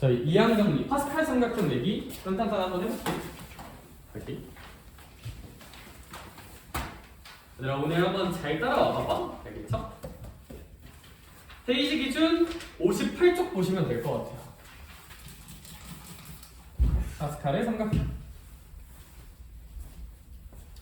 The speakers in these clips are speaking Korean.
저희 이항정리 파스칼 삼각형 내기 간단한 한번 해볼게요. 여기. 얘들아 오늘 한번 잘 따라와 봐봐. 알겠죠? 페이지 기준 58쪽 보시면 될 것 같아요. 파스칼의 삼각형.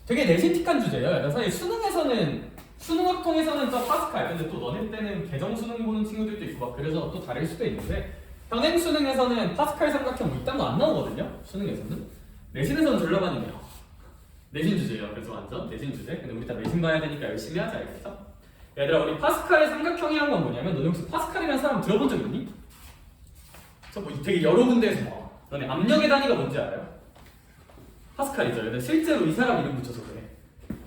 되게 내신틱한 주제예요. 사실 수능에서는 수능학통에서는 또 파스칼, 근데 또 너네 때는 개정 수능 보는 친구들도 있고 막 그래서 또 다를 수도 있는데 현행 수능에서는 파스칼 삼각형 뭐 이딴 거 안 나오거든요. 수능에서는 내신에서는 졸라 많이 내요. 내신 주제예요. 그래서 완전 내신 주제. 근데 우리 다 내신 봐야 되니까 열심히 하자, 알겠죠? 얘들아 우리 파스칼의 삼각형이란 건 뭐냐면 너네 혹시 파스칼이라는 사람 들어본 적 있니? 저 뭐 되게 여러 군데에서 봐. 너네 압력의 단위가 뭔지 알아요? 파스칼이죠. 얘들 실제로 이 사람 이름 붙여서 그래.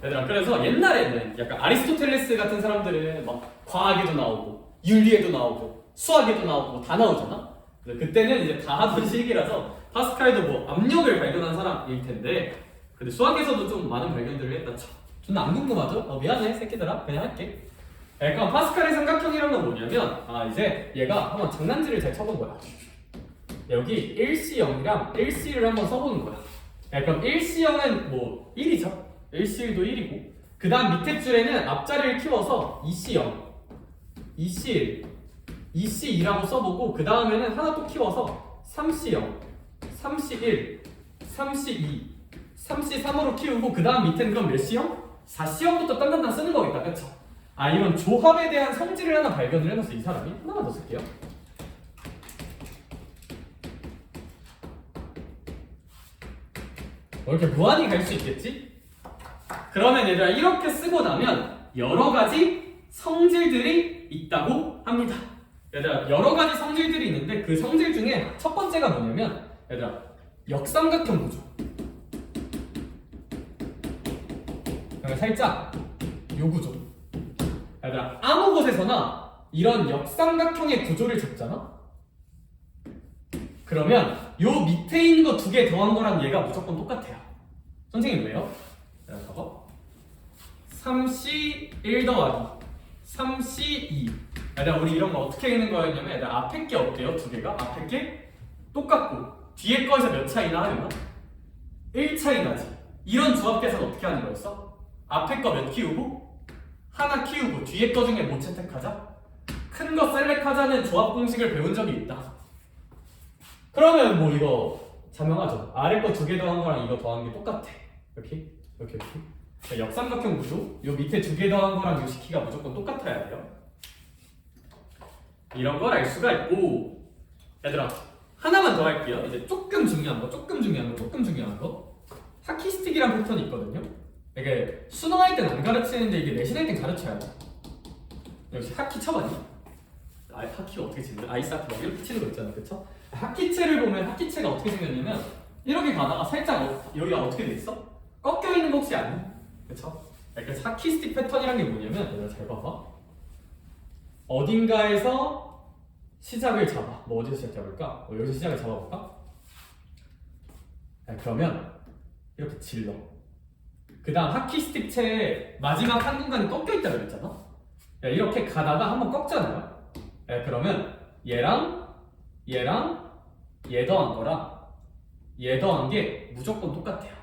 얘들아 그래서 옛날에는 약간 아리스토텔레스 같은 사람들은 막 과학에도 나오고 윤리에도 나오고 수학에도 나오고 다 나오잖아. 그때는 이제 다 하던 시기라서 파스칼도 뭐 압력을 발견한 사람일 텐데 근데 수학에서도 좀 많은 발견들을 했다. 존나 안 궁금하죠? 미안해 새끼들아 그냥 할게. 그러니까 파스칼의 삼각형이란 건 뭐냐면 이제 얘가 한번 장난질을 잘 쳐본 거야. 여기 1C0이랑 1C를 한번 써보는 거야. 그럼 1C0은 뭐 1이죠. 1C1도 1이고 그 다음 밑에 줄에는 앞자리를 키워서 2C0, 2C1, 2C2라고 써보고 그 다음에는 하나 또 키워서 3C0, 3C1, 3C2, 3C3으로 키우고 그 다음 밑에는 그럼 몇 C형? 4C형부터 딴딴딴 쓰는 거겠다. 그쵸? 이런 조합에 대한 성질을 하나 발견을 해놨어 이 사람이. 하나만 더 쓸게요. 이렇게 무한히 갈 수 있겠지? 그러면 얘들아 이렇게 쓰고 나면 여러 가지 성질들이 있다고 합니다. 얘들아 여러 가지 성질들이 있는데 그 성질 중에 첫 번째가 뭐냐면 얘들아 역삼각형 구조. 그러면 살짝 요 구조. 얘들아 아무 곳에서나 이런 역삼각형의 구조를 잡잖아? 그러면 요 밑에 있는 거 두 개 더한 거랑 얘가 무조건 똑같아요. 선생님 왜요? 자, 봐봐. 3C1 더하기 3C2. 얘들아 우리 이런 거 어떻게 읽는 거였냐면 얘들아 앞에 게 어때요? 두 개가? 앞에 게 똑같고 뒤에 거에서 몇 차이나 하려나? 1 차이 나지. 이런 조합 계산 어떻게 하는 거였어? 앞에 거 몇 키우고 하나 키우고 뒤에 거 중에 뭐 채택하자? 큰 거 셀렉하자는 조합 공식을 배운 적이 있다. 그러면 뭐 이거 자명하죠? 아래 거 두 개 더한 거랑 이거 더한 게 똑같아. 이렇게. 역삼각형 구조, 요 밑에 두 개 더한 거랑 요 식기가 무조건 똑같아야 돼요. 이런 걸 알 수가 있고 얘들아 하나만 더 할게요. 이제 조금 중요한 거 하키스틱이란 패턴이 있거든요. 이게 수능할 땐 안 가르치는데 이게 내신할 땐 가르쳐야 돼. 역시 하키 쳐봤니? 하키가 어떻게 치는 거야? 아이스 하키 막 이렇게 치는 거 있잖아, 그쵸? 하키체를 보면 하키체가 어떻게 생겼냐면 이렇게 가다가 살짝 여기가 어떻게 돼 있어? 꺾여 있는 거 혹시 아니? 그쵸? 그러니까 하키스틱 패턴이란 게 뭐냐면 얘들아 잘 봐봐. 어딘가에서 시작을 잡아. 뭐 어디서 시작 잡을까? 여기서 시작을 잡아볼까? 그러면 이렇게 질러. 그 다음 하키스틱 체의 마지막 한 공간이 꺾여 있다고 그랬잖아? 이렇게 가다가 한번 꺾잖아요? 그러면 얘랑 얘 더한 거랑 얘 더한 게 무조건 똑같아요.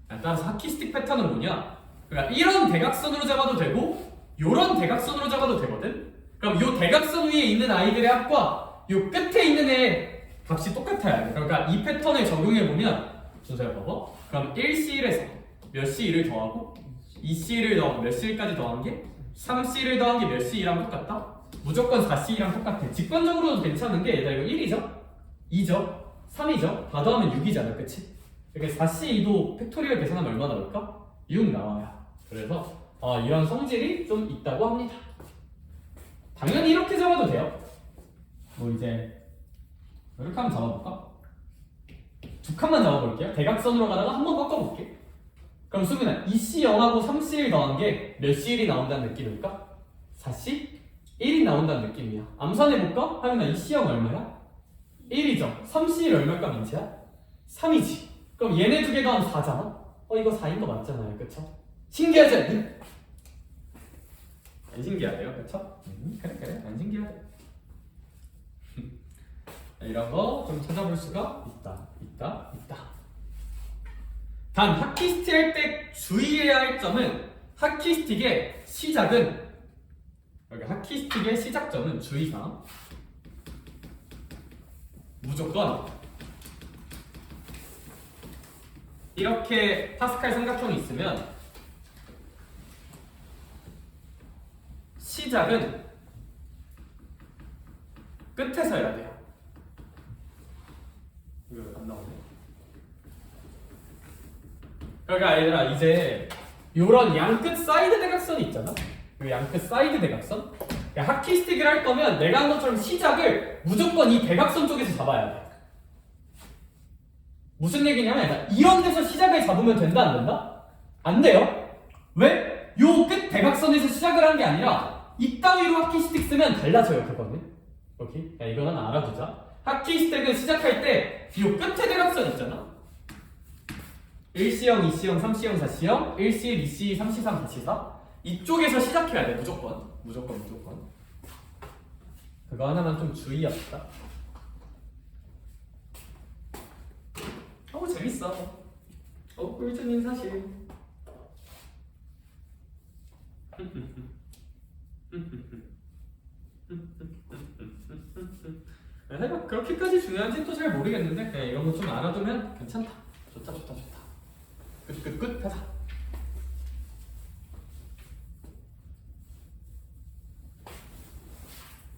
따라서 하키스틱 패턴은 뭐냐? 그러니까 이런 대각선으로 잡아도 되고 요런 대각선으로 잡아도 되거든? 그럼 요 대각선 위에 있는 아이들의 합과 요 끝에 있는 애 값이 똑같아야 돼. 그러니까 이 패턴을 적용해보면 준서야 봐봐. 그럼 1C1에서 몇 C1을 더하고 2C1을 더하고 몇 C1까지 더한 게 3C1을 더한 게 몇 C2랑 똑같다? 무조건 4C랑 똑같아. 직관적으로도 괜찮은 게 얘들아 이거 1이죠? 2죠? 3이죠? 다 더하면 6이잖아, 그치? 그러니까 4C2도 팩토리얼 계산하면 얼마 나올까? 6 나와요. 그래서 이런 성질이 좀 있다고 합니다. 당연히 이렇게 잡아도 돼요. 뭐 이제 이렇게 한번 잡아볼까? 두 칸만 잡아볼게요. 대각선으로 가다가 한번 꺾어볼게. 그럼 수민아 2C0하고 3C1 더한 게 몇 C1이 나온다는 느낌일까? 4C? 1이 나온다는 느낌이야. 암산해볼까? 하면아 2C0 얼마야? 1이죠. 3C1 얼마일까 민지야? 3이지. 그럼 얘네 두 개 더하면 4잖아? 이거 4인 거 맞잖아요. 그쵸? 신기하지 않니? 안 신기하대요. 그쵸? 그래 안 신기하대. 이런 거 좀 찾아볼 수가 있다. 단 하키스틱 할 때 주의해야 할 점은 하키스틱의 시작은 여기 하키스틱의 시작점은 주의사항 무조건 이렇게 파스칼 삼각형이 있으면 시작은 끝에서 해야 돼요. 이거 안 나오네. 그러니까 얘들아 이제 요런 양끝 사이드 대각선이 있잖아. 요 양끝 사이드 대각선. 그러니까 하키스틱을 할 거면 내가 한 것처럼 시작을 무조건 이 대각선 쪽에서 잡아야 돼. 무슨 얘기냐면 이런 데서 시작을 잡으면 된다 안 된다? 안 돼요. 왜? 요 끝 대각선에서 시작을 한 게 아니라 이따위로 하키스틱 쓰면 달라져요 그거는. 오케이? 야, 이거 하나 알아두자. 하키스틱은 시작할 때 요 끝에 대각선 있잖아. 1C형, 2C형, 3C형, 4C형, 1C1, 2C, 3C3, 4C4 이쪽에서 시작해야 돼 무조건. 그거 하나만 좀 주의합시다. 재밌어. 꿀잼인 사실. 해봐. 그렇게까지 중요한지 또 잘 모르겠는데 그냥 이런 거 좀 알아두면 괜찮다. 좋다. 끝 하자.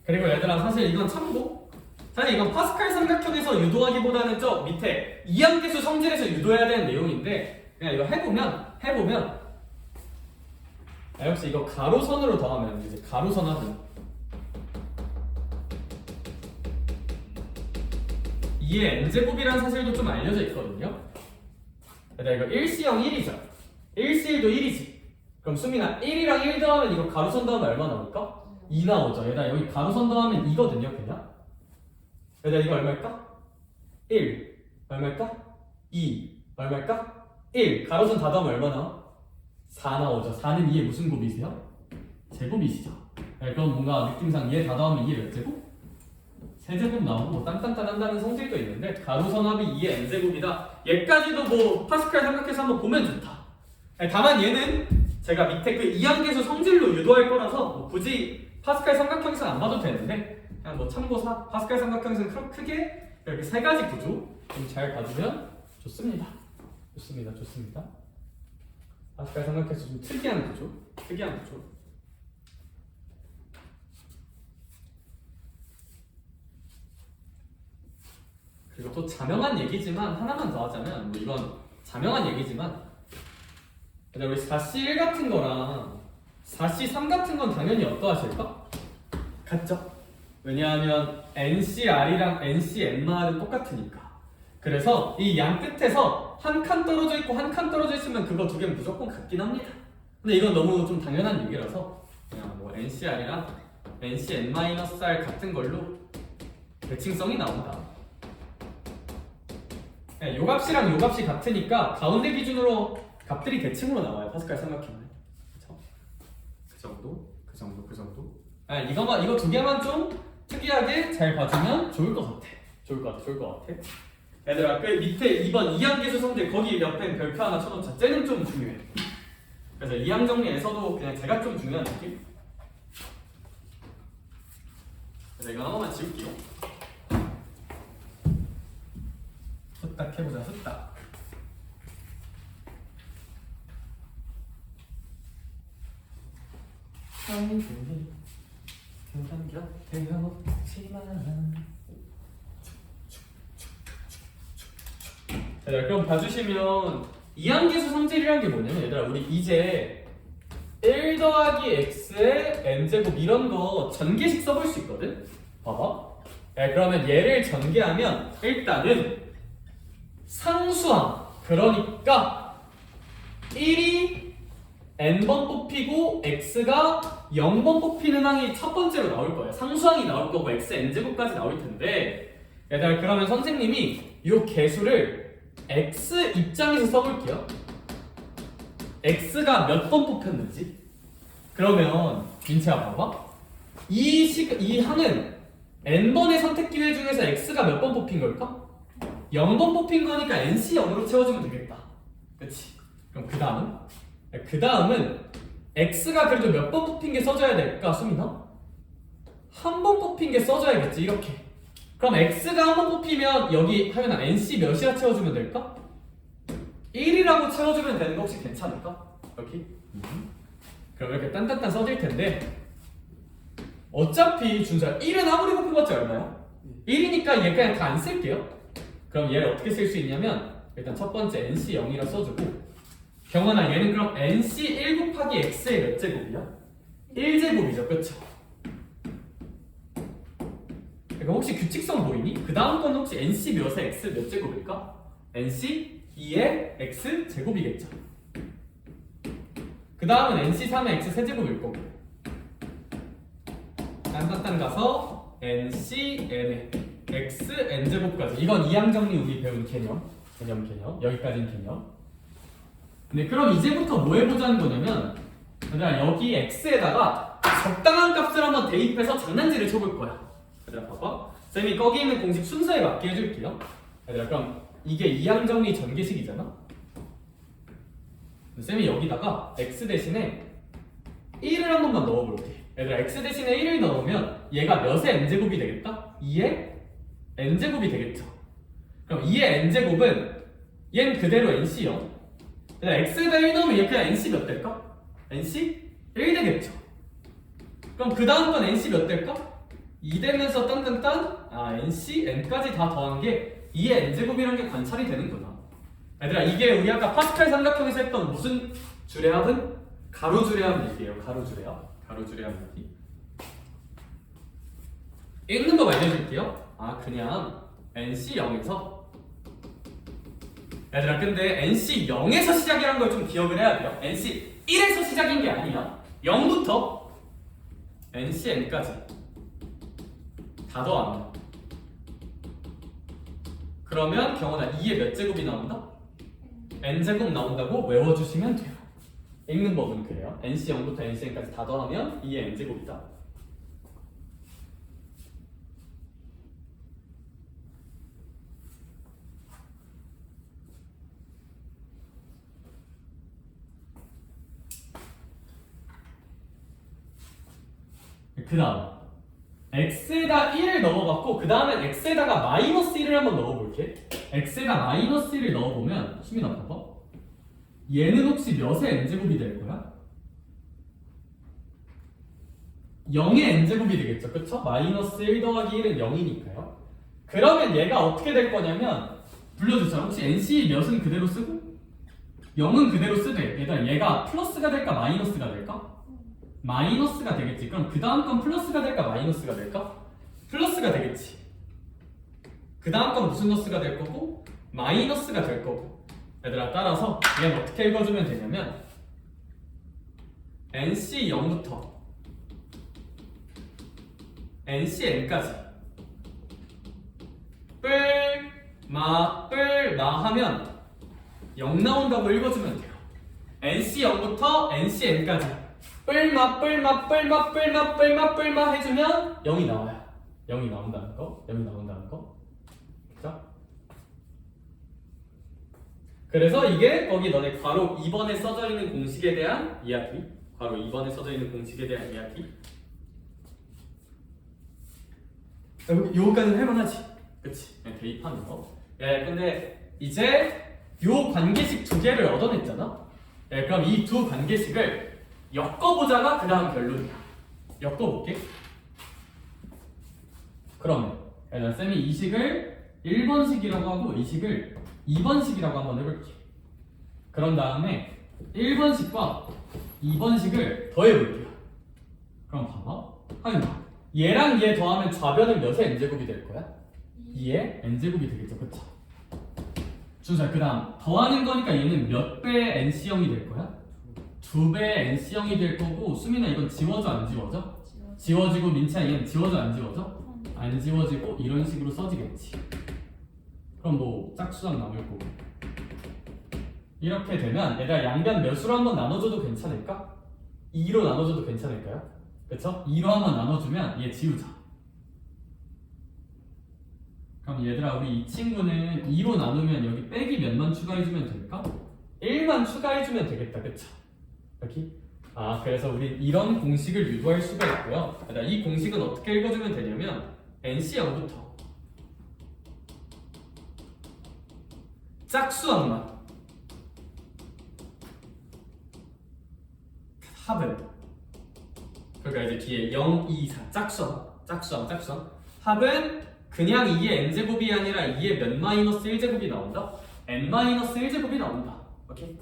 그리고 얘들아 사실 이건 참고. 사실 이건 파스칼 삼각형에서 유도하기보다는 저 밑에 이항계수 성질에서 유도해야 되는 내용인데 그냥 이거 해보면 역시 이거 가로선으로 더하면 이제 가로선 하면 2의 n제곱이라는 사실도 좀 알려져 있거든요. 얘들아 이거 1C형 1이죠. 1C1도 1이지. 그럼 수민아 1이랑 1 더하면 이거 가로선 더하면 얼마 나올까? 2 나오죠. 얘들아 여기 가로선 더하면 2거든요 그냥. 얘들아 이거 얼마일까? 1 얼마일까? 2 얼마일까? 1 가로선 다 더하면 얼마 나와? 4 나오죠. 4는 2의 무슨 곱이세요? 제곱이시죠. 네, 그럼 뭔가 느낌상 얘 다 더하면 2의 몇 제곱? 세제곱 나오고 뭐 딴딴딴한다는 성질도 있는데 가로선 합이 2의 n제곱이다. 얘까지도 뭐 파스칼 생각해서 한번 보면 좋다. 네, 다만 얘는 제가 밑에 그 이항계수 성질로 유도할 거라서 뭐 굳이 파스칼 삼각형에서 안 봐도 되는데 그냥 뭐 참고사 파스칼 삼각형에서는 크게 이렇게 세 가지 구조 좀 잘 봐주면 좋습니다. 파스칼 삼각형에서 좀 특이한 구조. 그리고 또 자명한 얘기지만 하나만 더 하자면 뭐 이건 자명한 얘기지만 우리 4C1 같은 거랑 4C3 같은 건 당연히 어떠하실까? 같죠? 왜냐하면 NCR이랑 NCN마는 똑같으니까. 그래서 이 양 끝에서 한 칸 떨어져 있고 한 칸 떨어져 있으면 그거 두 개는 무조건 같긴 합니다. 근데 이건 너무 좀 당연한 얘기라서 그냥 뭐 NCR이랑 NCN-R 같은 걸로 대칭성이 나온다. 네, 요 값이랑 요 값이 같으니까 가운데 기준으로 값들이 대칭으로 나와요. 파스칼 삼각형은. 그쵸? 그 정도. 이거 두 개만 좀 특이하게 잘 봐주면 좋을 것 같아. 얘들아, 그 밑에 2번 이항계수 성질 거기 옆에 별표 하나 쳐놓자. 쟤는 좀 중요해. 그래서 이항 정리에서도 그냥 제가 좀 중요한 느낌? 그래서 이거 하나만 지울게요. 후딱 해보자. 후딱. 세상 곁에 없지만. 자, 그럼 봐주시면 이항계수 성질이라는 게 뭐냐면 얘들아 우리 이제 1 더하기 x의 n제곱 이런 거 전개식 써볼 수 있거든? 봐봐. 네, 그러면 얘를 전개하면 일단은 상수항 그러니까 1이 n번 뽑히고 x가 0번 뽑히는 항이 첫 번째로 나올 거예요. 상수항이 나올 거고 x n제곱까지 나올 텐데 얘들아 그러면 선생님이 이 개수를 x 입장에서 써볼게요. x가 몇 번 뽑혔는지. 그러면 민채야 봐봐. 이 항은 n번의 선택 기회 중에서 x가 몇 번 뽑힌 걸까? 0번 뽑힌 거니까 nc 0으로 채워주면 되겠다. 그치? 그럼 그 다음은 x가 그래도 몇 번 뽑힌 게 써줘야 될까, 수민아? 한 번 뽑힌 게 써줘야겠지, 이렇게. 그럼 x가 한 번 뽑히면 여기 하면 nc 몇이라 채워주면 될까? 1이라고 채워주면 되는 거 혹시 괜찮을까? 여기? 그럼 이렇게 딴딴딴 써질 텐데 어차피 준수야 1은 아무리 뽑혀봤자 얼마야? 1이니까 얘 그냥 다 안 쓸게요. 그럼 얘를 어떻게 쓸 수 있냐면 일단 첫 번째 nc 0이라 써주고 경원아 얘는 그럼 nc 1 곱하기 x의 몇 제곱이야? 1제곱이죠, 그쵸? 그러니까 혹시 규칙성 보이니? 그 다음 건 혹시 nc 몇의 x 몇 제곱일까? nc 2의 x 제곱이겠죠. 그 다음은 nc 3의 x 세제곱일 거고 딴딴딴 가서 nc n의 x n제곱까지. 이건 이항정리 우리 배운 개념 여기까지는 개념. 근데 그럼 이제부터 뭐 해보자는 거냐면 얘들아 여기 x에다가 적당한 값을 한번 대입해서 장난질을 쳐볼 거야. 얘들아 봐봐, 쌤이 거기 있는 공식 순서에 맞게 해줄게요. 얘들아 그럼 이게 이항정리 전개식이잖아. 쌤이 여기다가 x 대신에 1을 한 번만 넣어볼게. 얘들아 x 대신에 1을 넣으면 얘가 몇의 n제곱이 되겠다? 2의 n제곱이 되겠죠. 그럼 2의 n제곱은 얘는 그대로 nc0. 얘들아 x에다 1 넣으면 얘 그냥 nc 몇 될까? nc 1 되겠죠. 그럼 그 다음 건 nc 몇 될까? 2 되면서 딴딴딴 nc n까지 다 더한 게 2의 n제곱이라는 게 관찰이 되는구나. 얘들아 이게 우리 아까 파스칼 삼각형에서 했던 무슨 주례합은? 가로 주례합 얘기예요. 가로 주례합 얘기. 읽는 거 알려줄게요. 그냥 nc0에서 얘들아 근데 nc0에서 시작이란 걸 좀 기억을 해야 돼요. nc1에서 시작인 게 아니야. 0부터 ncn까지 다 더한다. 그러면 경원아 2의 몇 제곱이 나온다? n제곱 나온다고 외워주시면 돼요. 읽는 법은 그래요. nc0부터 ncn까지 다 더하면 2의 n제곱이다. 그 다음 x에다 1을 넣어봤고 그 다음에 x에다가 마이너스 1을 한번 넣어볼게. x에다 마이너스 1을 넣어보면 수민아 봐봐, 얘는 혹시 몇의 n제곱이 될 거야? 0의 n제곱이 되겠죠, 그쵸? 마이너스 1 더하기 1은 0이니까요. 그러면 얘가 어떻게 될 거냐면 불러주세요. 혹시 nc 몇은 그대로 쓰고 0은 그대로 쓰되 얘가 플러스가 될까 마이너스가 될까? 마이너스가 되겠지. 그럼 그 다음 건 플러스가 될까 마이너스가 될까? 플러스가 되겠지. 그 다음 건 무슨 너스가 될 거고? 마이너스가 될 거고. 얘들아 따라서 얘는 어떻게 읽어주면 되냐면 nc0부터 ncn까지 뿔마 하면 0 나온다고 읽어주면 돼요. nc0부터 ncn까지 뿔마 해주면 0이 나와요. 0이 나온다는 거. 그죠? 그래서 이게 거기 너네 괄호 2번에 써져 있는 공식에 대한 이야기. 요거까지는 할만하지. 그치? 대입하는 거. 근데 이제 요 관계식 두 개를 얻어냈잖아. 그럼 이 두 관계식을 엮어보자가 그 다음 결론이야. 엮어볼게. 그러면 쌤이 이 식을 1번식이라고 하고 이 식을 2번식이라고 한번 해볼게. 그런 다음에 1번식과 2번식을 더해볼게요. 그럼 봐봐. 하윤아, 얘랑 얘 더하면 좌변은 몇의 n제곱이 될 거야? 2의 n제곱이 되겠죠, 그쵸? 준수야, 그 다음 더하는 거니까 얘는 몇 배의 nc0이 될 거야? 2배의 nc0이 될 거고. 수민아 이건 지워져 안 지워져? 지워지고. 민채야 얘는 지워져 안 지워져? 안 지워지고. 이런 식으로 써지겠지. 그럼 뭐 짝수랑 남을 거고. 이렇게 되면 얘가 양변 몇으로 한번 나눠줘도 괜찮을까? 2로 나눠줘도 괜찮을까요? 그쵸? 2로 한번 나눠주면 얘 지우자. 그럼 얘들아 우리 이 친구는 2로 나누면 여기 빼기 몇만 추가해주면 될까? 1만 추가해주면 되겠다, 그쵸? 여기? 그래서 우리 이런 공식을 유도할 수가 있고요. 이 공식은 어떻게 읽어주면 되냐면 NC0부터 짝수항만 합은, 그러니까 이제 뒤에 0, 2, 4 짝수항 합은 그냥 2의 n제곱이 아니라 2의 몇 마이너스 1제곱이 나온다? n-1제곱이 나온다. 오케이?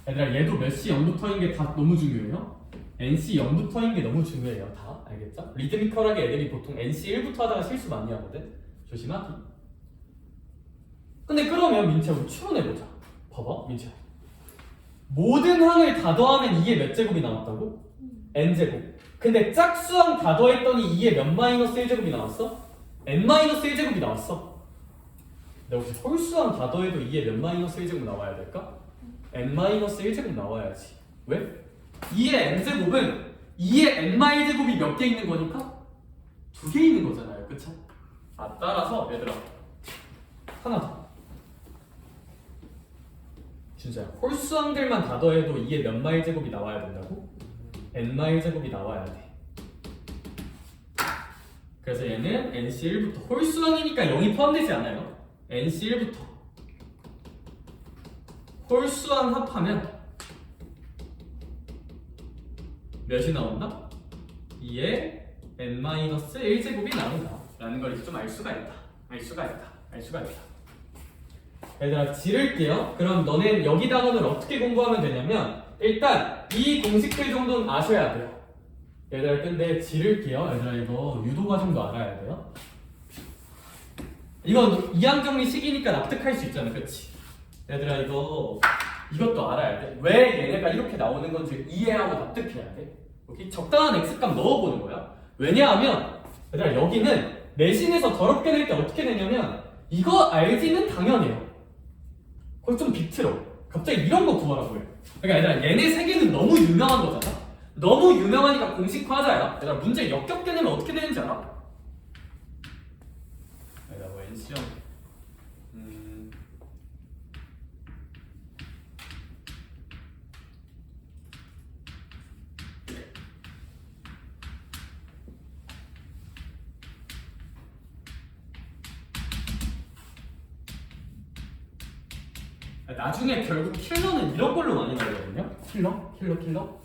얘들아 얘도 몇 시 0부터인 게 다 너무 중요해요. nc 0부터인 게 너무 중요해요. 다 알겠죠? 리드미컬하게 애들이 보통 nc 1부터 하다가 실수 많이 하거든. 조심하기. 근데 그러면 민채 우리 추론해보자. 봐봐 민채, 모든 항을 다 더하면 2의 몇 제곱이 나왔다고? n제곱. 근데 짝수항 다 더했더니 2의 몇 마이너스 1제곱이 나왔어? n-1제곱이 나왔어. 근데 혹시 홀수항 다 더해도 2의 몇 마이너스 1제곱 나와야 될까? n-1제곱 나와야지. 왜? 2의 n제곱은 2의 n-제곱이 몇 개 있는 거니까? 2개 있는 거잖아요. 그쵸? 따라서 얘들아 하나 더. 진짜 홀수항들만 다 더해도 2의 몇 마일 제곱이 나와야 된다고? n 마일 제곱이 나와야 돼. 그래서 얘는 nc1부터 홀수항이니까 0이 포함되지 않아요. nc1부터 홀수항 합하면 몇이 나온다? 2의 n-1제곱이 나온다 라는 걸 이렇게 좀 알 수가 있다. 얘들아 지를게요. 그럼 너넨 여기다가는 어떻게 공부하면 되냐면 일단 이 공식들 정도는 아셔야 돼요. 얘들아 근데 지를게요. 얘들아 이거 유도 과정도 알아야 돼요. 이건 이항정리식이니까 납득할 수 있잖아, 그치? 얘들아 이것도 알아야 돼. 왜 얘네가 이렇게 나오는 건지 이해하고 납득해야 돼. 오케이? 적당한 x값 넣어보는 거야. 왜냐하면 얘들아 여기는 내신에서 더럽게 낼 때 어떻게 되냐면 이거 알지는 당연해요. 거기 좀 비틀어. 갑자기 이런 거 구하라고 해. 그러니까 얘들아 얘네 세 개는 너무 유명한 거잖아. 너무 유명하니까 공식화하자야. 얘들아 문제 역겹게 내면 어떻게 되는지 알아? 얘들아 뭐 NC형 나중에 결국 킬러는 이런 걸로 많이 나오거든요. 킬러.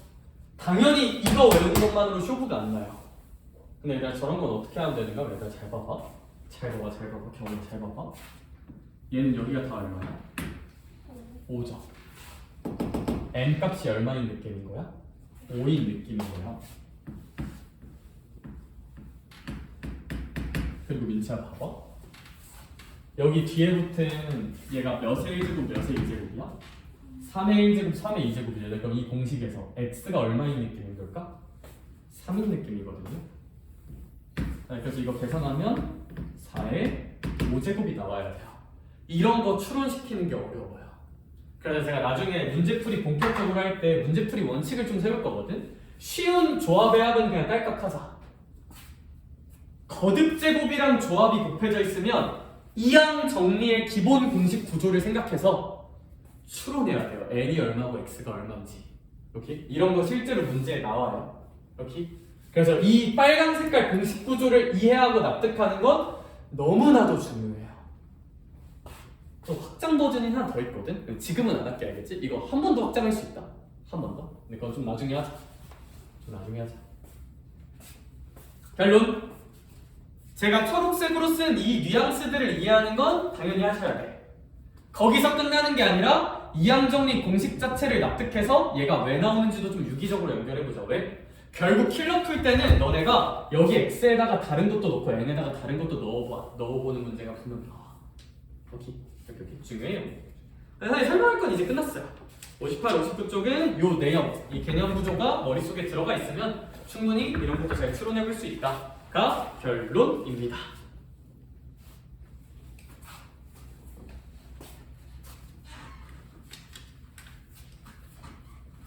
당연히 이거 외우는 것만으로 쇼부가 안 나요. 근데 얘들아 저런 건 어떻게 하면 되는가? 얘들아 잘 봐봐. 경훈이 잘 봐봐. 얘는 여기가 다 얼마야? 5죠. n 값이 얼마인 느낌인 거야? 5인 느낌인 거야. 그리고 민채야 봐봐. 여기 뒤에 붙은 얘가 몇의 1제곱 몇의 2제곱이야? 3의 1제곱 3의 2제곱이잖아. 그럼 이 공식에서 x가 얼마인 느낌인 걸까? 3인 느낌이거든요. 그래서 이거 계산하면 4의 5제곱이 나와야 돼요. 이런 거 추론시키는 게 어려워요. 그래서 제가 나중에 문제풀이 본격적으로 할 때 문제풀이 원칙을 좀 세울 거거든. 쉬운 조합의 합은 그냥 딸깍하자. 거듭제곱이랑 조합이 곱해져 있으면 이항 정리의 기본 공식 구조를 생각해서 추론해야 돼요. n이 얼마고 x가 얼마인지. 오케이? 이런 거 실제로 문제에 나와요. 오케이? 그래서 이 빨간 색깔 공식 구조를 이해하고 납득하는 건 너무나도 중요해요. 또 확장 버전이 하나 더 있거든? 지금은 안 할게, 알겠지? 이거 한 번 더 확장할 수 있다. 한 번 더. 근데 그건 좀 나중에 하자. 결론! 제가 초록색으로 쓴 이 뉘앙스들을 이해하는 건 당연히 하셔야 돼. 거기서 끝나는 게 아니라 이항정리 공식 자체를 납득해서 얘가 왜 나오는지도 좀 유기적으로 연결해보자. 왜? 결국 킬러 풀 때는 너네가 여기 x에다가 다른 것도 넣고 n에다가 다른 것도 넣어보는 문제가 분명 나와. 오케이? 중요해요. 사실 설명할 건 이제 끝났어요. 58, 59 쪽은 요 내용, 이 개념 구조가 머릿속에 들어가 있으면 충분히 이런 것도 잘 추론해볼 수 있다가 결론입니다.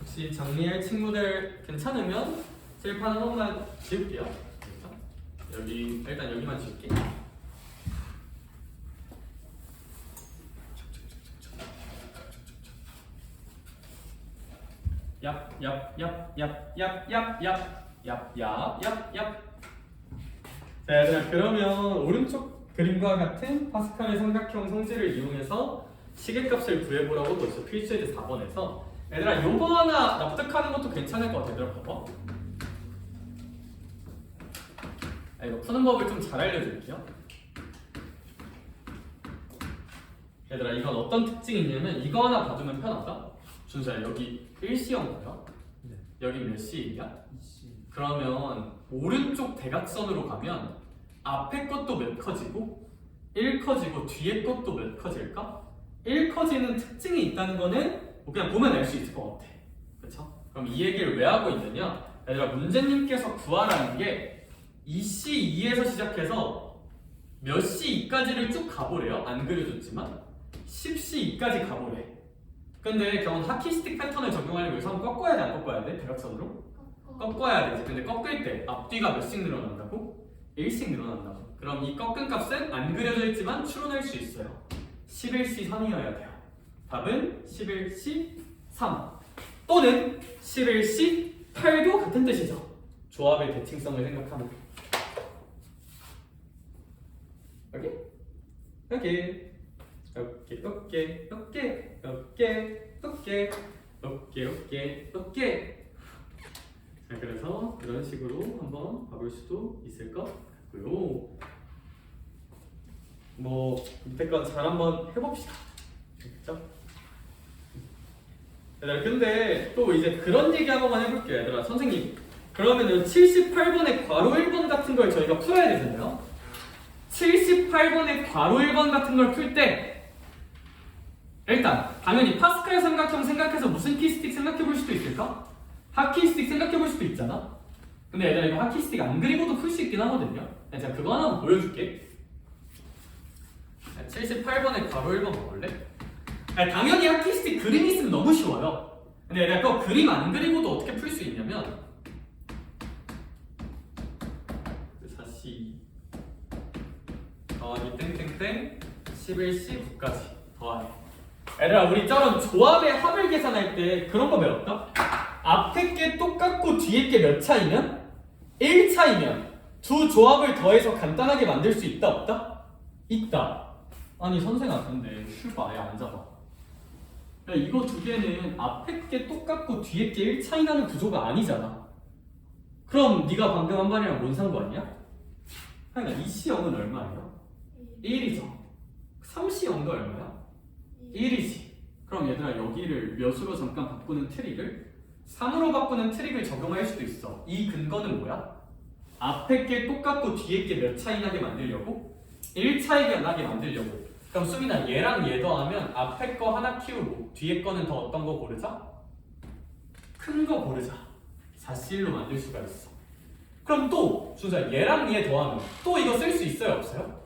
혹시 정리할 친구들 괜찮으면 칠판 한 번만 지울게요. 여기 일단 여기만 지울게. 얍얍얍얍얍얍얍얍얍얍. 자, 얘들아, 그러면 오른쪽 그림과 같은 파스칼의 삼각형 성질을 이용해서 시계값을 구해보라고 벌써 필수예제 4번에서 얘들아, 요거 하나 납득하는 것도 괜찮을 것 같아. 얘들아, 봐봐. 이거 푸는 법을 좀 잘 알려줄게요. 얘들아, 이건 어떤 특징이 있냐면 이거 하나 봐두면 편하다. 준수야, 여기 1C형 뭐야? 네. 여기 몇 C이냐? 2C. 그러면 오른쪽 대각선으로 가면 앞에 것도 몇 커지고 1 커지고 뒤에 것도 몇 커질까? 1 커지는 특징이 있다는 거는 뭐 그냥 보면 알 수 있을 것 같아. 그쵸? 그럼 이 얘기를 왜 하고 있느냐? 얘들아, 문제님께서 구하라는 게 2C2에서 시작해서 몇 C2까지를 쭉 가보래요. 안 그려줬지만 10C2까지 가보래. 근데 경원 하키스틱 패턴을 적용하려면 여기서 한번 꺾어야 돼, 안 꺾어야 돼? 대각선으로? 꺾어야 되지. 근데 꺾을 때 앞뒤가 몇씩 늘어난다고? 1씩 늘어난다고. 그럼 이 꺾은 값은 안 그려져 있지만 추론할 수 있어요. 11C3이어야 돼요. 답은 11C3 또는 11C8도 같은 뜻이죠. 조합의 대칭성을 생각하면. 오케이? 오케이. 오케이, 오케이, 오케이, 오케이, 오케이, 오케이, 오케이, 오케이. 자, 그래서 이런 식으로 한번 봐볼 수도 있을 것 같고요. 뭐 이때껏 잘 한번 해봅시다. 그렇죠? 얘들아, 근데 또 이제 그런 얘기 한 번만 해볼게요. 얘들아, 선생님, 그러면은 78번의 괄호 1번 같은 걸 저희가 풀어야 되잖아요. 78번의 괄호 1번 같은 걸 풀 때 일단 당연히 파스칼 삼각형 생각해서 무슨 키스틱 생각해 볼 수도 있을까? 하키스틱 생각해 볼 수도 있잖아. 근데 얘들아, 이거 하키스틱 안 그리고도 풀 수 있긴 하거든요. 제가 그거 하나 한번 보여줄게. 78번의 괄호 1번 볼래? 당연히 하키스틱 그림 있으면 너무 쉬워요. 근데 얘들아, 그거 그림 안 그리고도 어떻게 풀 수 있냐면 4C 더하기 땡땡땡 11C9까지 더하기. 얘들아, 우리 저런 조합의 합을 계산할 때 그런 거 배웠다? 앞에 게 똑같고 뒤에 게 몇 차이면? 1 차이면 두 조합을 더해서 간단하게 만들 수 있다, 없다? 있다. 아니 선생아, 근데 슈바 아예 안 잡아. 야, 이거 두 개는 앞에 게 똑같고 뒤에 게 1 차이 나는 구조가 아니잖아. 그럼 네가 방금 한 말이랑 뭔 상관이야? 그러니까 2C0은 얼마예요? 1이죠. 3C0도 얼마야? 1이지. 그럼 얘들아, 여기를 몇으로 잠깐 바꾸는 트릭을 3으로 바꾸는 트릭을 적용할 수도 있어. 이 근거는 뭐야? 앞에 게 똑같고 뒤에 게 몇 차이 나게 만들려고? 1 차이가 나게 만들려고. 그럼 수민아, 얘랑 얘 더하면 앞에 거 하나 키우고 뒤에 거는 더 어떤 거 고르자? 큰 거 고르자. 4C1로 만들 수가 있어. 그럼 또 준수야, 얘랑 얘 더하면 또 이거 쓸 수 있어요, 없어요?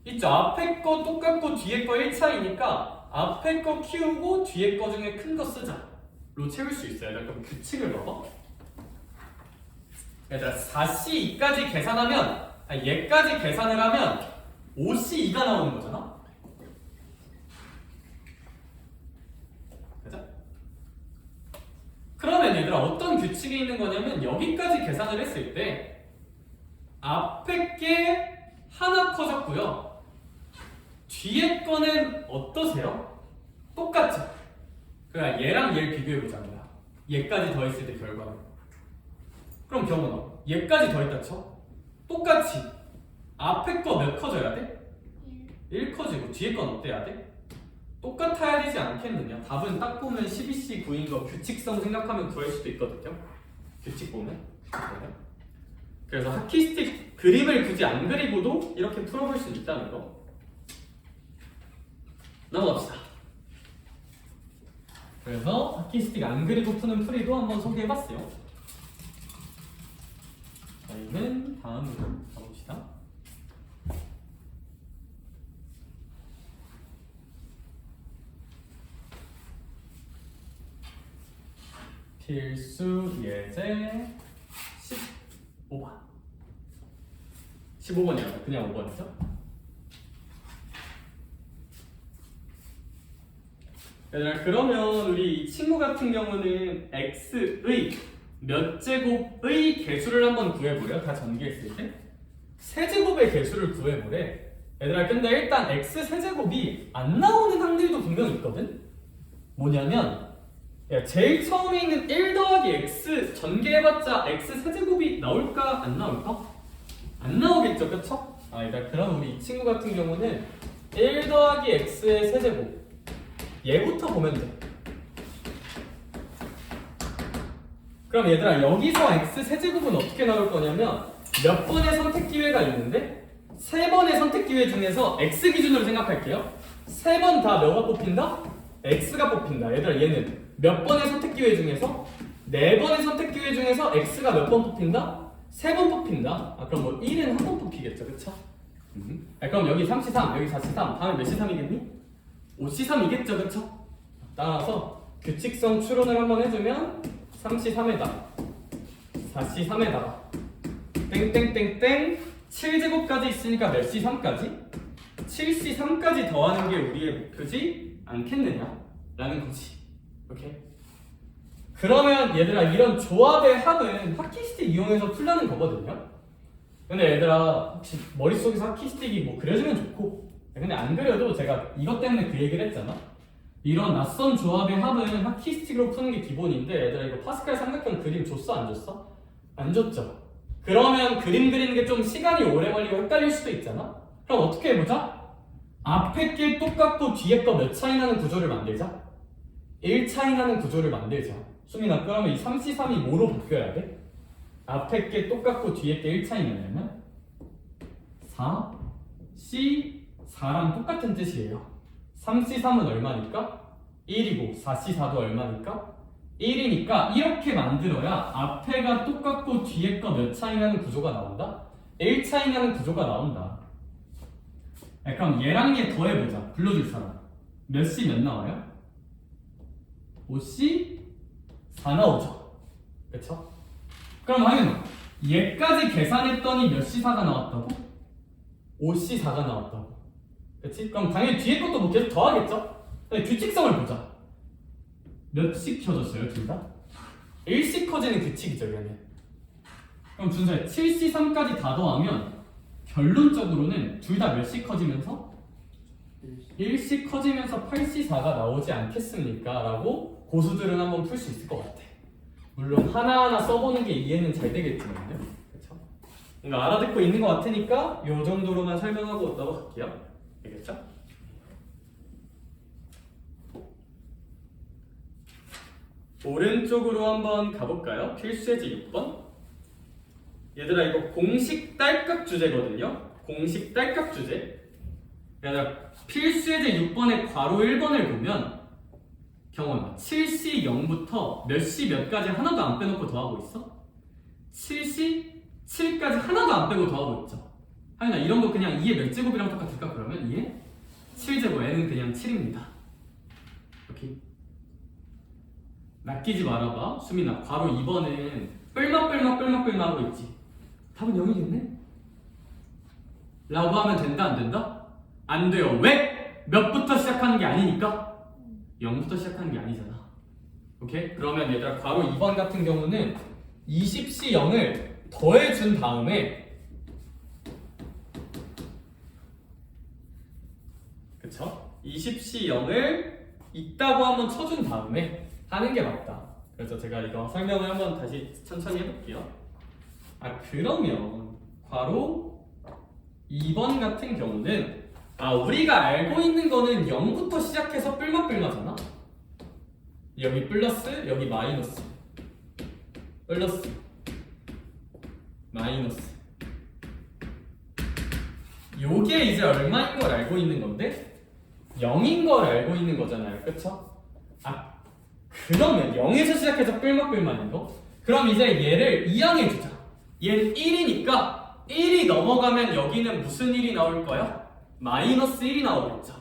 있죠. 앞에 거 똑같고 뒤에 거 1 차이니까 앞에 거 키우고 뒤에 거 중에 큰 거 쓰자 로 채울 수 있어요. 그럼 규칙을 봐봐. 얘들아, 4C2까지 계산하면 얘까지 계산을 하면 5C2가 나오는 거잖아. 그죠? 그러면 얘들아, 어떤 규칙이 있는 거냐면 여기까지 계산을 했을 때 앞에 게 하나 커졌고요. 뒤에 거는 어떠세요? 똑같죠? 그러니까 얘랑 얘를 비교해보자면 얘까지 더했을 때 결과는. 그럼 경훈아, 얘까지 더했다 쳐? 똑같이 앞에 거 몇 커져야 돼? 1 커지고 뒤에 건 어때야 돼? 똑같아야 되지 않겠느냐? 답은 딱 보면 12C 9인 거 규칙성 생각하면 구할 수도 있거든요. 규칙 보면. 그래서 하키스틱 그림을 굳이 안 그리고도 이렇게 풀어볼 수 있다는 거. 넘어갑시다. 그래서 하키스틱 안 그리고 푸는 풀이도 한번 소개해봤어요. 저희는 다음으로 가봅시다. 필수 예제 15번. 15번이 아니라 그냥 5번이죠? 얘들아, 그러면 우리 이 친구 같은 경우는 x의 몇 제곱의 개수를 한번 구해보래요. 다 전개했을 때 세제곱의 개수를 구해보래. 얘들아, 근데 일단 x 세제곱이 안 나오는 확률도 분명 있거든? 뭐냐면 야, 제일 처음에 있는 1 더하기 x 전개해봤자 x 세제곱이 나올까 안 나올까? 안 나오겠죠, 그쵸? 얘들아, 그럼 우리 이 친구 같은 경우는 1 더하기 x의 세제곱 얘부터 보면 돼. 그럼 얘들아, 여기서 x 세제곱은 어떻게 나올 거냐면 몇 번의 선택 기회가 있는데 3번의 선택 기회 중에서 x 기준으로 생각할게요. 3번 다 뭐가 뽑힌다? x가 뽑힌다. 얘들아, 얘는 몇 번의 선택 기회 중에서 4번의 선택 기회 중에서 x가 몇 번 뽑힌다? 3번 뽑힌다. 그럼 뭐 1은 한 번 뽑히겠죠, 그쵸? 그럼 여기 3C3, 여기 4C3, 다음에 몇 C3이겠니? 5C3이겠죠, 그쵸? 따라서 규칙성 추론을 한번 해주면 3C3에다가 4C3에다가 땡땡땡땡 7제곱까지 있으니까 몇 C3까지? 7C3까지 더하는 게 우리의 목표지 않겠느냐? 라는 거지. 오케이? 그러면 얘들아, 이런 조합의 합은 하키스틱 이용해서 풀라는 거거든요? 근데 얘들아, 혹시 머릿속에서 하키스틱이 뭐 그려주면 좋고, 근데 안 그려도 제가 이것 때문에 그 얘기를 했잖아? 이런 낯선 조합의 합은 하키스틱으로 푸는 게 기본인데, 얘들아, 이거 파스칼 삼각형 그림 줬어, 안 줬어? 안 줬죠? 그러면 그림 그리는 게 좀 시간이 오래 걸리고 헷갈릴 수도 있잖아? 그럼 어떻게 해보자? 앞에 게 똑같고 뒤에 거 몇 차이 나는 구조를 만들자. 1 차이 나는 구조를 만들자. 수민아, 그러면 이 3C3이 뭐로 바뀌어야 돼? 앞에 게 똑같고 뒤에 게 1 차이 나려면 4, C, 4랑 똑같은 뜻이에요. 3C3은 얼마니까? 1이고 4C4도 얼마니까? 1이니까 이렇게 만들어야 앞에가 똑같고 뒤에 거 몇 차이 나는 구조가 나온다? 1 차이 나는 구조가 나온다. 그럼 얘랑 얘 더해보자. 불러줄 사람. 몇 C 몇 나와요? 5C 4 나오죠. 그쵸? 그럼 하윤아, 얘까지 계산했더니 몇 C4가 나왔다고? 5C4가 나왔다고. 그치? 그럼 당연히 뒤에 것도 뭐 계속 더하겠죠? 근데 규칙성을 보자. 몇씩 켜졌어요, 둘 다? 1씩 커지는 규칙이죠, 얘는. 그럼 준서야, 7C3까지 다 더하면 결론적으로는 둘 다 몇씩 커지면서? 1씩 커지면서 8C4가 나오지 않겠습니까? 라고 고수들은 한번 풀 수 있을 것 같아. 물론 하나하나 써보는 게 이해는 잘 되겠지만요. 그쵸? 그러니까 알아듣고 있는 것 같으니까 이 정도로만 설명하고 넘어갈게요. 알겠죠? 오른쪽으로 한번 가볼까요? 필수예제 6번. 얘들아, 이거 공식 딸깍 주제거든요. 공식 딸깍 주제. 얘들아, 필수예제 6번의 괄호 1번을 보면 경원아, 7C 0부터 몇 C 몇까지 하나도 안 빼놓고 더하고 있어? 7C 7까지 하나도 안 빼고 더하고 있죠. 하윤아, 이런 거 그냥 2의 몇 제곱이랑 똑같을까? 그러면 2의 7제곱, n은 그냥 7입니다. 오케이? 낚이지 말아봐. 수민아, 괄호 2번은 뿔막 하고 있지. 답은 0이겠네? 라고 하면 된다, 안 된다? 안 돼요. 왜? 몇부터 시작하는 게 아니니까? 0부터 시작하는 게 아니잖아. 오케이? 그러면 얘들아, 괄호 2번 같은 경우는 20C 0을 더해준 다음에, 그쵸? 20C 0을 있다고 한번 쳐준 다음에 하는 게 맞다. 그래서 제가 이거 설명을 한번 다시 천천히 해볼게요. 그러면 괄호 2번 같은 경우는 우리가 알고 있는 거는 0부터 시작해서 뿔마잖아. 여기 플러스, 여기 마이너스, 플러스, 마이너스. 요게 이제 얼마인 걸 알고 있는 건데 0인 걸 알고 있는 거잖아요. 그쵸? 그러면 0에서 시작해서 뿔마인 거? 그럼 이제 얘를 이항해주자. 얘는 1이니까 1이 넘어가면 여기는 무슨 1이 나올 거야? 마이너스 1이 나오겠죠.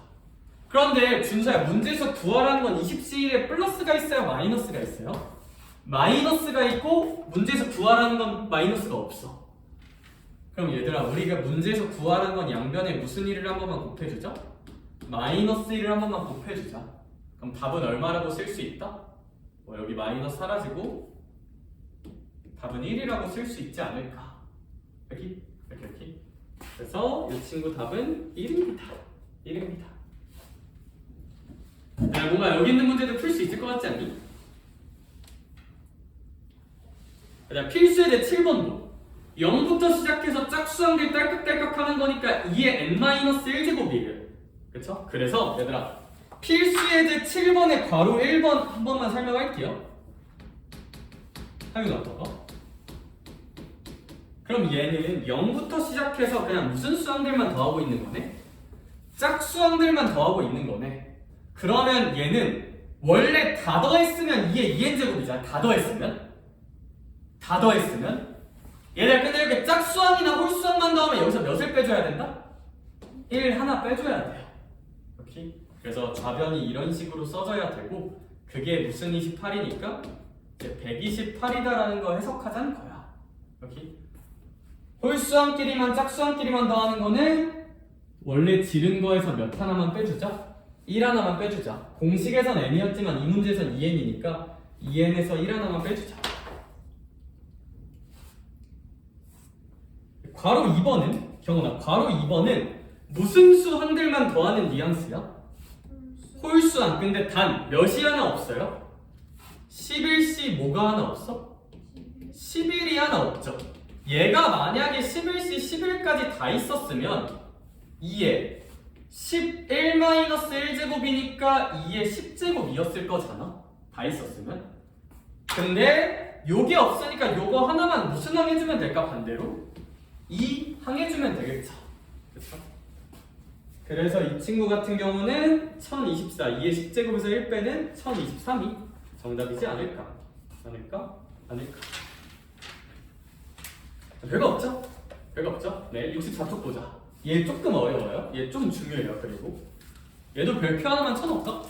그런데 준서야, 문제에서 구하라는 건 20C1에 플러스가 있어요? 마이너스가 있어요? 마이너스가 있고 문제에서 구하라는 건 마이너스가 없어. 그럼 얘들아 우리가 문제에서 구하는 건 양변에 무슨 1을 한 번만 곱해주죠? 마이너스 1을 한 번만 곱해주자. 그럼 답은 얼마라고 쓸 수 있다? 여기 마이너스 사라지고 답은 1이라고 쓸 수 있지 않을까? 여기. 그래서 이 친구 답은 1입니다. 1입니다. 뭔가 여기 있는 문제도 풀 수 있을 것 같지 않니? 필수의 제 7번도 0부터 시작해서 짝수항들 딸깍딸깍 하는 거니까 2의 n-1제곱이에요. 그쵸? 그래서 얘들아 필수의 제 7번의 괄호 1번 한 번만 설명할게요. 하윤아 봐봐. 그럼 얘는 0부터 시작해서 그냥 무슨 수항들만 더하고 있는 거네? 짝수항들만 더하고 있는 거네. 그러면 얘는 원래 다 더했으면 2의 2n제곱이잖아. 다 더했으면 얘들 근데 이렇게 짝수항이나 홀수항만 더하면 여기서 몇을 빼줘야 된다? 1 하나 빼줘야 돼요. 오케이? 그래서 좌변이 이런 식으로 써져야 되고 그게 무슨 28이니까 이제 128이다라는 거 해석하자는 거야. 오케이? 홀수항끼리만 짝수항끼리만 더하는 거는 원래 지른 거에서 몇 하나만 빼주자. 1 하나만 빼주자. 공식에선 n이었지만 이 문제에선 2n이니까 2n에서 1 하나만 빼주자. 괄호 2번은 경훈아 괄호 2번은 무슨 수항들만 더하는 뉘앙스야? 홀수항. 근데 단 몇이 하나 없어요? 11C 뭐가 하나 없어? 11이 하나 없죠. 얘가 만약에 11C 11까지 다 있었으면 2에 11-1제곱이니까 2에 10제곱이었을 거잖아. 다 있었으면. 근데 요게 없으니까 요거 하나만 무슨 항 해주면 될까? 반대로 2 항해주면 되겠죠. 그쵸? 그래서 이 친구 같은 경우는 1024, 2의 10제곱에서 1 빼는 1023이 정답이지 않을까? 별거 없죠? 네, 64쪽 보자. 얘 조금 어려워요. 얘 좀 중요해요. 그리고 얘도 별표 하나만 쳐놓을까?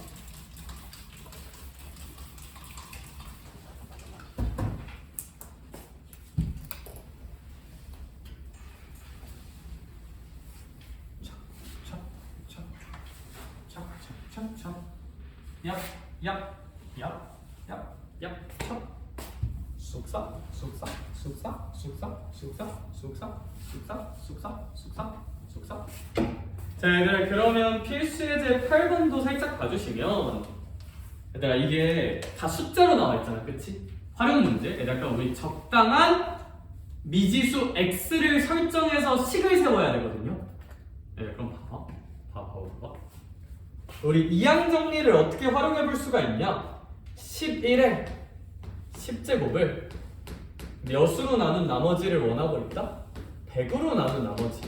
쑥싹. 자, 얘들아 그러면 필수의 제 8번도 살짝 봐주시면 얘들아 이게 다 숫자로 나와 있잖아, 그치? 활용 문제. 얘들아 그럼 우리 적당한 미지수 x를 설정해서 식을 세워야 되거든요. 얘들아 그럼 봐봐. 우리 이항 정리를 어떻게 활용해 볼 수가 있냐? 11에 10제곱을 몇으로 나눈 나머지를 원하고 있다? 100으로 나눈 나머지.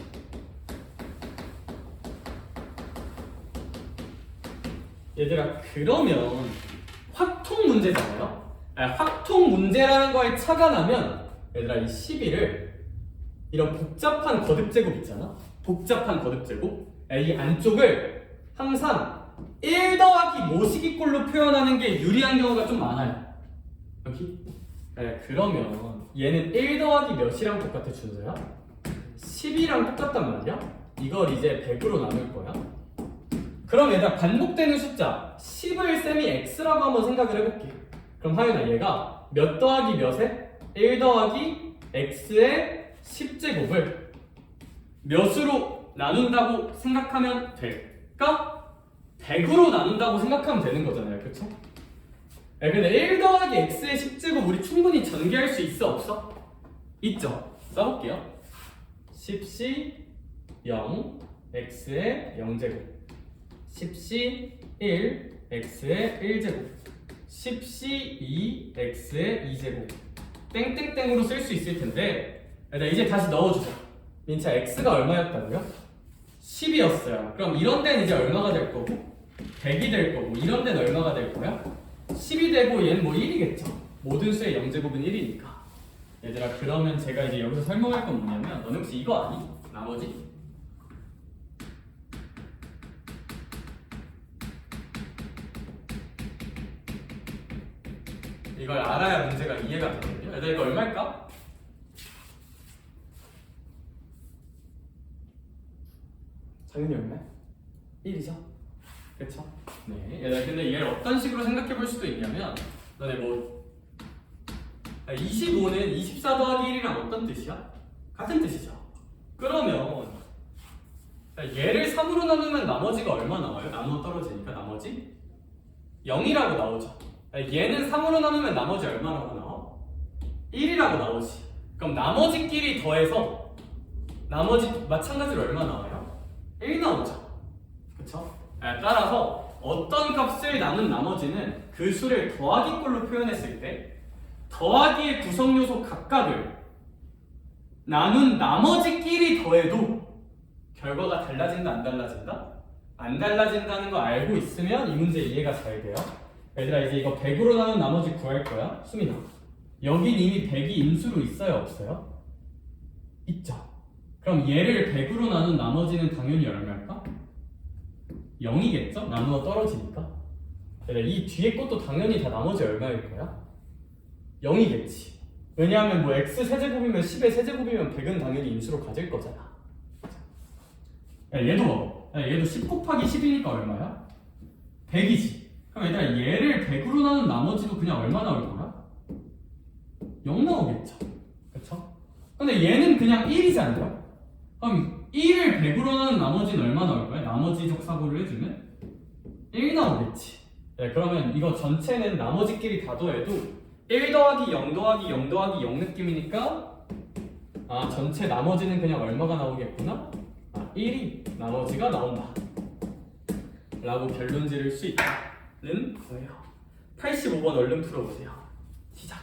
얘들아 그러면 확통 문제잖아요. 확통 문제라는 거에 차가 나면 얘들아 이 12를 이런 복잡한 거듭제곱 있잖아. 복잡한 거듭제곱. 이 안쪽을 항상 1 더하기 모시기꼴로 표현하는 게 유리한 경우가 좀 많아요. 여기? 그러면 얘는 1 더하기 몇이랑 똑같아 준서야? 10이랑 똑같단 말이야? 이걸 이제 100으로 나눌 거야. 그럼 얘들아 반복되는 숫자 10을 쌤이 x라고 한번 생각을 해볼게. 그럼 하윤아 얘가 몇 더하기 몇에? 1 더하기 x의 10제곱을 몇으로 나눈다고 생각하면 될까? 100으로 나눈다고 생각하면 되는 거잖아요. 그쵸? 근데 1 더하기 x의 10제곱 우리 충분히 전개할 수 있어 없어? 있죠? 써볼게요. 10c 0 x의 0제곱 10c 1 x의 1제곱 10c 2 x의 2제곱 땡땡땡으로 쓸 수 있을 텐데 이제 다시 넣어주자. 민차 x가 얼마였다고요? 10이었어요. 그럼 이런 데는 이제 얼마가 될 거고 100이 될 거고 이런 데는 얼마가 될 거야? 10이 되고 얘는 뭐 1이겠죠. 모든 수의 0제곱은 1이니까. 얘들아 그러면 제가 이제 여기서 설명할 건 뭐냐면 너는 혹시 이거 아니? 나머지? 이걸 알아야 문제가 이해가 되거든요. 얘들아 이거 얼마일까? 당연히 얼마야? 1이죠? 그쵸? 네. 근데 얘를 어떤 식으로 생각해 볼 수도 있냐면 너네 뭐 25는 24 더하기 1이랑 어떤 뜻이야? 같은 뜻이죠. 그러면 얘를 3으로 나누면 나머지가 얼마 나와요? 나누어 떨어지니까 나머지 0이라고 나오죠. 얘는 3으로 나누면 나머지 얼마라고 나와? 1이라고 나오지. 그럼 나머지끼리 더해서 나머지 마찬가지로 얼마 나와요? 1 나오죠. 그쵸? 따라서 어떤 값을 나눈 나머지는 그 수를 더하기꼴로 표현했을 때 더하기의 구성요소 각각을 나눈 나머지끼리 더해도 결과가 달라진다 안 달라진다? 안 달라진다는 거 알고 있으면 이 문제 이해가 잘 돼요. 얘들아 이제 이거 100으로 나눈 나머지 구할 거야. 수민아 여긴 이미 100이 인수로 있어요 없어요? 있죠. 그럼 얘를 100으로 나눈 나머지는 당연히 얼마일까? 0이겠죠? 나누어 떨어지니까. 이 뒤에 것도 당연히 다 나머지 얼마일 거야? 0이겠지. 왜냐하면 뭐 x 세제곱이면 10의 세제곱이면 100은 당연히 인수로 가질 거잖아. 얘도 봐봐. 얘도 10 곱하기 10이니까 얼마야? 100이지. 그럼 얘들아 얘를 100으로 나눈 나머지도 그냥 얼마 나올 거야? 0 나오겠죠. 그쵸? 근데 얘는 그냥 1이잖아요. 그럼 1을 100으로 나눈 나머지는 얼마 나올 거야? 나머지적 사고를 해주면 1 나오겠지. 그러면 이거 전체는 나머지끼리 다 더해도 1 더하기 0 더하기 0 더하기 0 느낌이니까 전체 나머지는 그냥 얼마가 나오겠구나? 1이 나머지가 나온다 라고 결론 지을 수 있다는 거예요. 85번 얼른 풀어보세요. 시작.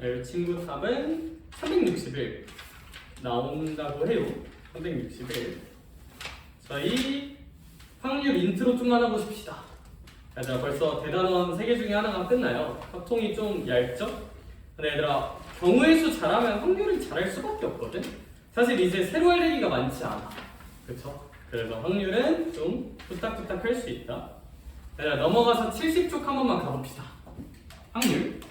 이 친구 답은 361 나온다고 해요. 361. 저희 확률 인트로 좀 하나 보십시다. 얘들아 벌써 대단원 3개 중에 하나가 끝나요. 합통이 좀 얇죠? 근데 얘들아 경우의 수 잘하면 확률을 잘할 수밖에 없거든? 사실 이제 새로 할 얘기가 많지 않아. 그쵸? 그래서 확률은 좀 후딱후딱 할 수 있다. 얘들아 넘어가서 70쪽 한 번만 가봅시다. 확률.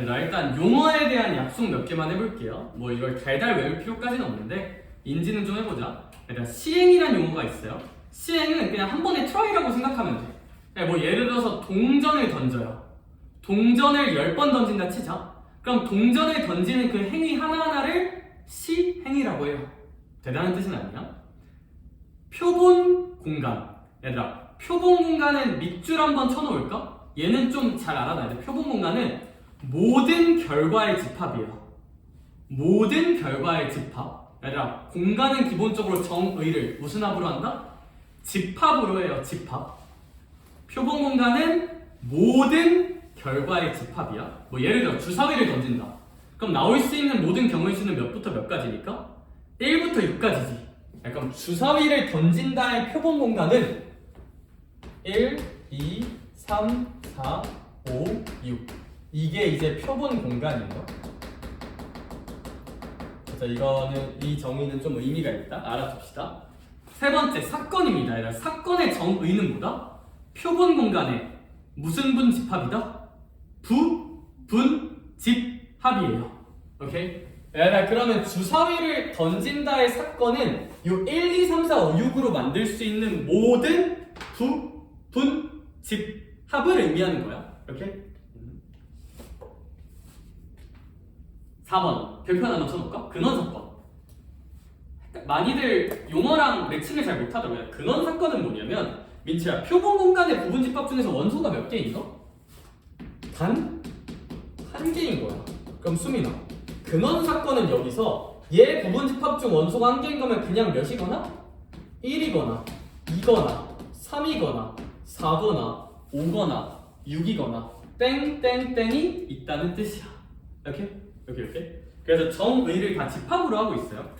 나 일단 용어에 대한 약속 몇 개만 해볼게요. 뭐 이걸 달달 외울 필요까지는 없는데 인지는 좀 해보자. 일단 시행이란 용어가 있어요. 시행은 그냥 한 번의 트라이라고 생각하면 돼. 뭐 예를 들어서 동전을 던져요. 동전을 10번 던진다 치자. 그럼 동전을 던지는 그 행위 하나하나를 시행위라고 해요. 대단한 뜻은 아니야. 표본 공간. 얘들아, 표본 공간은 밑줄 한번 쳐놓을까? 얘는 좀 잘 알아놔야 돼. 표본 공간은 모든 결과의 집합이에요. 모든 결과의 집합. 얘들아, 공간은 기본적으로 정의를 무슨 합으로 한다? 집합으로 해요. 집합. 표본 공간은 모든 결과의 집합이야. 뭐 예를 들어 주사위를 던진다. 그럼 나올 수 있는 모든 경우의 수는 몇부터 몇 가지니까? 1부터 6까지지. 그럼 주사위를 던진다의 표본 공간은 1, 2, 3, 4, 5, 6. 이게 이제 표본 공간이에요. 자, 이거는 이 정의는 좀 의미가 있다. 알아둡시다. 세 번째, 사건입니다. 사건의 정의는 뭐다? 표본 공간의 무슨 분 집합이다? 분 집합이에요. 오케이? 그러면 주사위를 던진다의 사건은 요 1, 2, 3, 4, 5, 6으로 만들 수 있는 모든 분 집합을 의미하는 거야. 오케이? 4번 별표 하나 써놓을까? 근원사건. 많이들 용어랑 매칭을 잘 못하더라고요. 근원사건은 뭐냐면 민치야, 표본 공간의 부분 집합 중에서 원소가 몇 개 있어? 단? 한 개인 거야. 그럼 수민아, 근원사건은 여기서 얘 부분 집합 중 원소가 한 개인 거면 그냥 몇이거나? 1이거나 2거나 3이거나 4거나 5거나 6이거나 땡땡땡이 있다는 뜻이야. 오케이? 오케이? 그래서 정의를 다 집합으로 하고 있어요.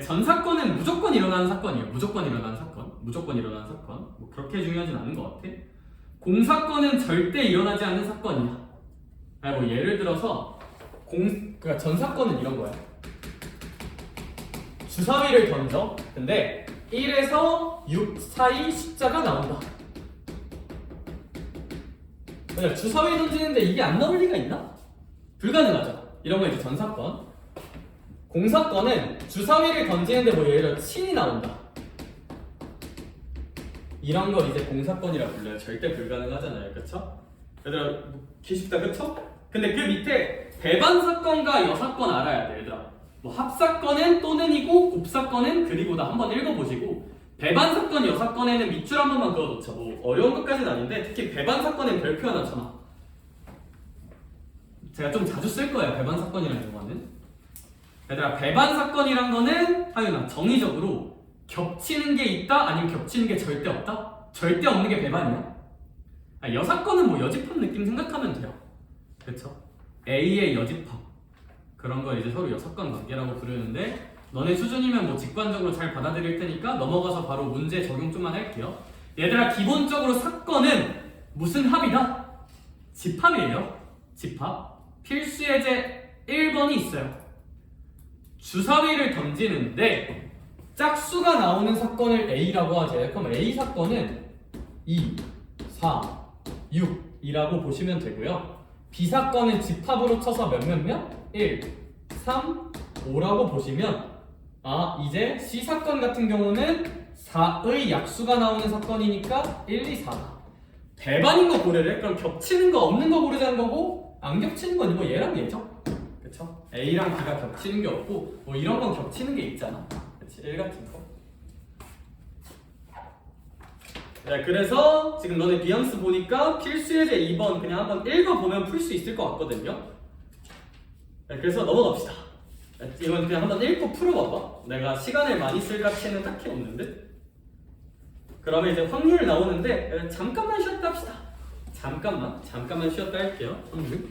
전 사건은 무조건 일어나는 사건이에요. 무조건 일어나는 사건. 뭐 그렇게 중요하진 않은 것 같아. 공사건은 절대 일어나지 않는 사건이야. 뭐 예를 들어서 그러니까 전 사건은 이런 거야. 주사위를 던져. 근데 1에서 6 사이 숫자가 나온다. 그러니까 주사위 던지는데 이게 안 나올 리가 있나? 불가능하죠. 이런 거 이제 전 사건. 공사건은 주사위를 던지는데 뭐 예를 들어 7이 나온다. 이런 걸 이제 공사건이라고 불러요. 절대 불가능하잖아요. 그쵸? 얘들아, 쉽다 그쵸? 근데 그 밑에 배반사건과 여사건 알아야 돼. 얘들아, 뭐 합사건은 또는이고 곱사건은 그리고다. 한번 읽어보시고 배반사건, 여사건에는 밑줄 한 번만 그어놓자. 뭐 어려운 것까지는 아닌데 특히 배반사건엔 별표 하나 쳐놔. 제가 좀 자주 쓸 거예요. 배반사건이라는 용어는. 얘들아, 배반사건이란 거는 하윤아, 정의적으로 겹치는 게 있다? 아니면 겹치는 게 절대 없다? 절대 없는 게 배반이야. 여사건은 뭐 여집합 느낌 생각하면 돼요. 그쵸? A의 여집합, 그런 걸 이제 서로 여사건 관계라고 부르는데 너네 수준이면 뭐 직관적으로 잘 받아들일 테니까 넘어가서 바로 문제 적용 좀만 할게요. 얘들아, 기본적으로 사건은 무슨 합이다? 집합이에요. 집합. 필수 예제 1번이 있어요. 주사위를 던지는데 짝수가 나오는 사건을 A라고 하죠. 그럼 A 사건은 2, 4, 6이라고 보시면 되고요. B 사건은 집합으로 쳐서 몇몇몇? 1, 3, 5라고 보시면 이제 C 사건 같은 경우는 4의 약수가 나오는 사건이니까 1, 2, 4다. 배반인 거 고르래? 그럼 겹치는 거 없는 거 고르자는 거고 안 겹치는 건 뭐 얘랑 얘죠? 그쵸? A랑 B가 겹치는 게 없고 뭐 이런 건 겹치는 게 있잖아. 그치? 1 같은 거. 네, 그래서 지금 너네 뉘앙스 보니까 필수 예제 2번 그냥 한번 읽어보면 풀 수 있을 것 같거든요. 네, 그래서 넘어갑시다. 네, 이건 그냥 한번 읽고 풀어봐봐. 내가 시간을 많이 쓸 가치는 딱히 없는데. 그러면 이제 확률 나오는데 잠깐만 쉬었다 합시다. 잠깐만 쉬었다 할게요. 확률.